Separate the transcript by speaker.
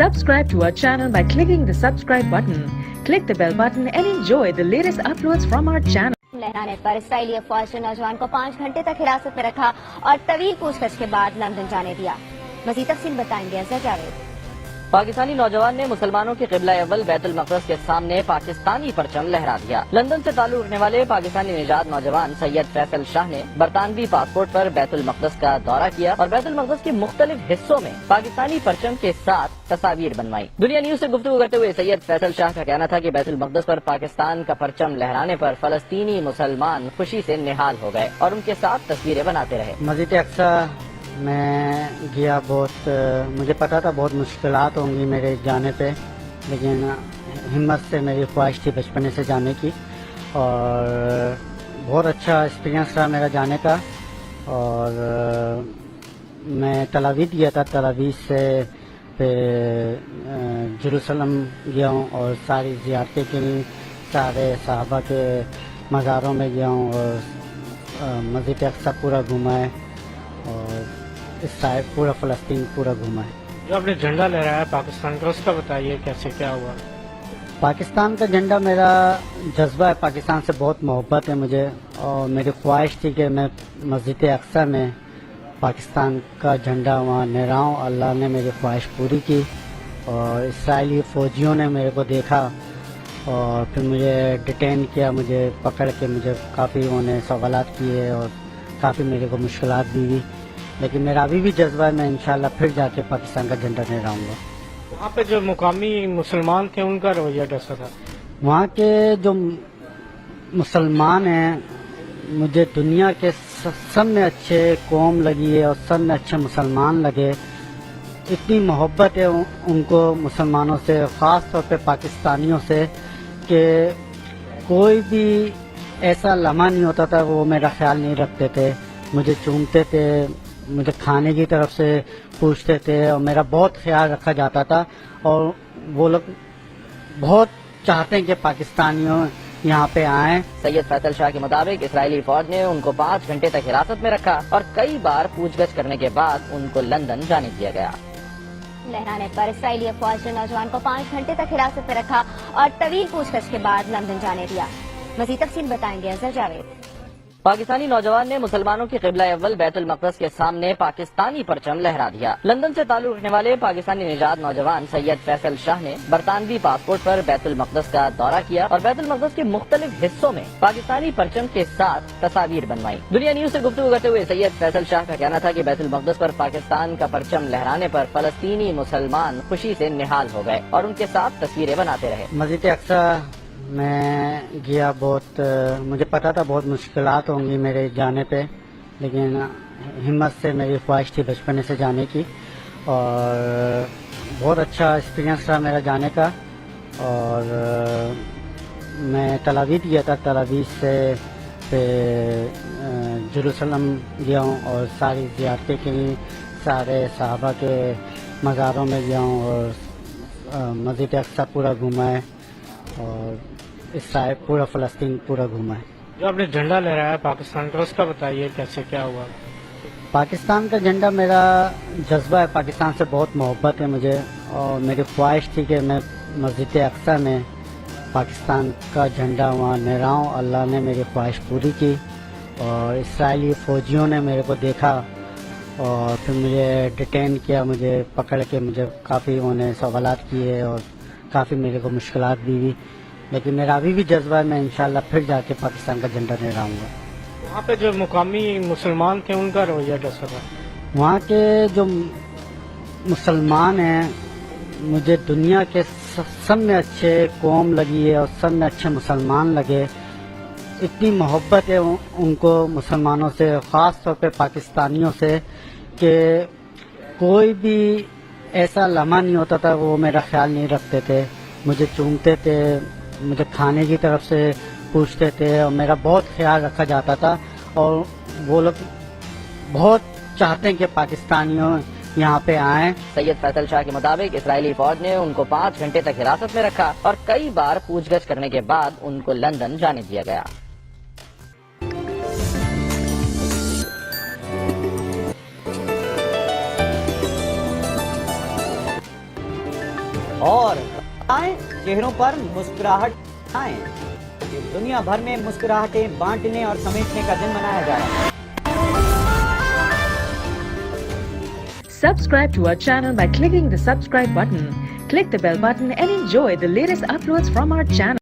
Speaker 1: Subscribe to our channel by clicking the subscribe button. Click the bell button and enjoy the latest uploads from our channel.
Speaker 2: लहराने पर Israeli फौज ने नौजवान को 5 घंटे तक हिरासत में रखा और तवील पूछताछ के बाद लंदन जाने दिया। मज़ीद तफसील बताएंगे अज़हर जावेद।
Speaker 3: पाकिस्तानी नौजवान ने मुसलमानों के क़िबला अव्वल बैतुल मक़दस के सामने पाकिस्तानी परचम लहरा दिया। लंदन से ताल्लुक़ रखने वाले पाकिस्तानी निजात नौजवान सैयद फैसल शाह ने बरतानवी पासपोर्ट पर बैतुल मक़दस का दौरा किया और बैतुल मक़दस के मुख्तलिफ हिस्सों में पाकिस्तानी परचम के साथ तस्वीर बनवाई। दुनिया न्यूज़ से गुफ्तगू करते हुए सैयद फैसल शाह का कहना था कि बैतुल मक़दस पर पाकिस्तान का परचम लहराने पर फलस्तीनी मुसलमान खुशी से निहाल हो गए और उनके साथ तस्वीरें बनाते रहे।
Speaker 4: मस्जिद अक्सा मैं गया, बहुत मुझे पता था बहुत मुश्किलात होंगी मेरे जाने पे, लेकिन हिम्मत से मेरी ख्वाहिश थी बचपने से जाने की और बहुत अच्छा एक्सपीरियंस रहा मेरा जाने का। और मैं तलावीद गया था, तलावीद से जेरूसलम गया हूँ और सारी ज़ियारतें की, सारे सहाबा के मज़ारों में गया हूँ और मस्जिद अक्सा पूरा घूमा है और इस साइड पूरा फ़लस्तीन पूरा घूमा है।
Speaker 5: जो आपने झंडा लहराया पाकिस्तान का, उसका बताइए कैसे क्या हुआ?
Speaker 4: पाकिस्तान का झंडा मेरा जज्बा है, पाकिस्तान से बहुत मोहब्बत है मुझे और मेरी ख्वाहिश थी कि मैं मस्जिद अक्सा में पाकिस्तान का झंडा वहाँ लहराऊं। अल्लाह ने मेरी ख्वाहिश पूरी की और इसराइली फ़ौजियों ने मेरे को देखा और फिर मुझे डिटेन किया, मुझे पकड़ के मुझे काफ़ी उन्होंने सवालात किए और काफ़ी मेरे को मुश्किलात दी हुई, लेकिन मेरा अभी भी जज्बा है, मैं इंशाल्लाह फिर जाके पाकिस्तान का झंडा लहराऊंगा।
Speaker 5: वहाँ पे जो मुकामी मुसलमान थे उनका रवैया कैसा था?
Speaker 4: वहाँ के जो मुसलमान हैं मुझे दुनिया के सब में अच्छे कौम लगी है और सब में अच्छे मुसलमान लगे। इतनी मोहब्बत है उनको मुसलमानों से, ख़ास तौर पे पाकिस्तानियों से, कि कोई भी ऐसा लम्हा नहीं होता था वो मेरा ख्याल नहीं रखते थे, मुझे चूमते थे, मुझे खाने की तरफ से पूछते थे और मेरा बहुत ख्याल रखा जाता था। और वो लोग बहुत चाहते हैं कि पाकिस्तानियों यहाँ पे आएं।
Speaker 3: सैयद फैसल शाह के मुताबिक इसराइली फौज ने उनको 5 घंटे तक हिरासत में रखा और कई बार पूछगछ करने के बाद उनको लंदन जाने दिया गया।
Speaker 2: लहराने पर इसराइली फौज ने नौजवान को 5 घंटे तक हिरासत में रखा और तवील पूछताछ के बाद लंदन जाने दिया। मज़ीद तफसील बताएंगे अज़हर जावेद।
Speaker 3: पाकिस्तानी नौजवान ने मुसलमानों के क़िबला अव्वल बैतुल मक़दस के सामने पाकिस्तानी परचम लहरा दिया। लंदन से ताल्लुक़ रखने वाले पाकिस्तानी निजात नौजवान सैयद फैसल शाह ने बरतानवी पासपोर्ट पर बैतुल मक़दस का दौरा किया और बैतुल मक़दस के मुख्तलिफ हिस्सों में पाकिस्तानी परचम के साथ तस्वीर बनवाई। दुनिया न्यूज़ से गुफ्तगू करते हुए सैयद फैसल शाह का कहना था कि बैतुल मक़दस पर पाकिस्तान का परचम लहराने पर फलस्तीनी मुसलमान खुशी से निहाल हो गए और उनके साथ तस्वीरें बनाते रहे।
Speaker 4: मस्जिद अक्सा मैं गया, बहुत मुझे पता था बहुत मुश्किलात होंगी मेरे जाने पे, लेकिन हिम्मत से मेरी ख्वाहिश थी बचपने से जाने की और बहुत अच्छा एक्सपीरियंस रहा मेरा जाने का। और मैं तलावीद गया था, तलावीद से जेरूसलम गया हूँ और सारी ज़ियारतें की, सारे सहाबा के मज़ारों में गया हूँ और मस्जिद अक्सा पूरा घूमा है और इस साइड पूरा फ़लस्तीन पूरा घूमा है।
Speaker 5: जो आपने झंडा लहराया पाकिस्तान का, उसका बताइए कैसे क्या हुआ?
Speaker 4: पाकिस्तान का झंडा मेरा जज्बा है, पाकिस्तान से बहुत मोहब्बत है मुझे और मेरी ख्वाहिश थी कि मैं मस्जिद अक्सा में पाकिस्तान का झंडा वहाँ लहराऊं। अल्लाह ने मेरी ख्वाहिश पूरी की और इसराइली फ़ौजियों ने मेरे को देखा और फिर मुझे डिटेन किया, मुझे पकड़ के मुझे काफ़ी उन्होंने सवालात किए और काफ़ी मेरे को मुश्किलात दी हुई, लेकिन मेरा अभी भी जज्बा है, मैं इंशाल्लाह फिर जाके पाकिस्तान का झंडा लहराऊंगा।
Speaker 5: वहाँ पे जो मुकामी मुसलमान थे उनका रवैया कैसा था?
Speaker 4: वहाँ के जो मुसलमान हैं मुझे दुनिया के सब में अच्छे कौम लगी है और सब में अच्छे मुसलमान लगे। इतनी मोहब्बत है उनको मुसलमानों से, ख़ास तौर पे पाकिस्तानियों से, कि कोई भी ऐसा लम्हा नहीं होता था वो मेरा ख्याल नहीं रखते थे, मुझे चूमते थे, मुझे खाने की तरफ से पूछते थे और मेरा बहुत ख्याल रखा जाता था। और वो लोग बहुत चाहते हैं कि पाकिस्तानियों यहाँ पे आएं।
Speaker 3: सैयद फैसल शाह के मुताबिक इसराइली फौज ने उनको 5 घंटे तक हिरासत में रखा और कई बार पूछगछ करने के बाद उनको लंदन जाने दिया गया।
Speaker 6: اور آئیں چہروں پر مسکراہٹ آئیں. دنیا بھر میں مسکراہٹیں بانٹنے اور سمیٹنے کا دن منایا جا رہا ہے.
Speaker 1: Subscribe to our channel by clicking the subscribe button. Click the bell button and enjoy the latest uploads from our channel.